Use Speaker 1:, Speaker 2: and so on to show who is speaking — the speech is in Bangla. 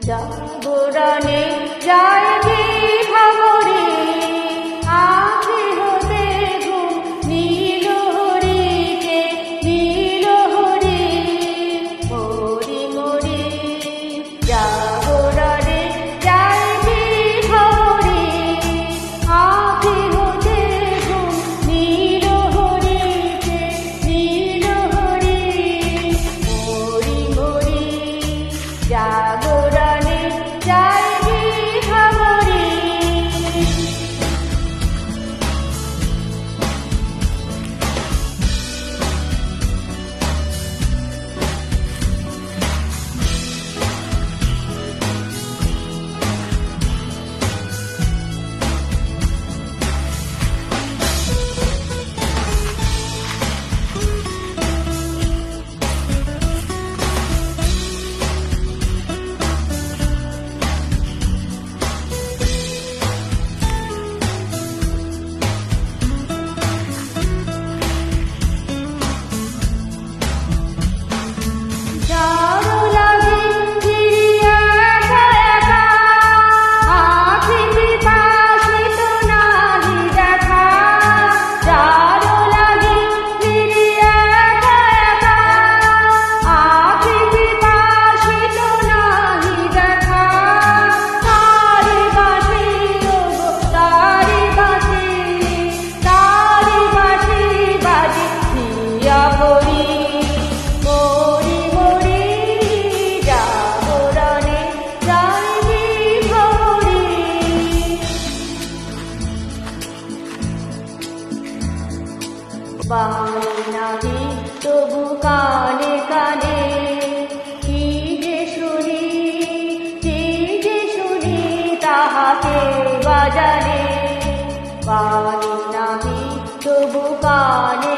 Speaker 1: জাগরণে যায় বিভাবরে আঁখি হতে ঘুম নীল হরিকে নীল হরি মরি মরি জাগরণে যায় বিভাবরে আঁখি হতে ঘুম নীল হরিকে নীল হরি মরি মরি জাগরণে যায় বিভাবরে বাঙালি নাহি তবু কানে কানে কি যে শুনি তাহাকে বাজারে বাঙালি নাহি তবু কানে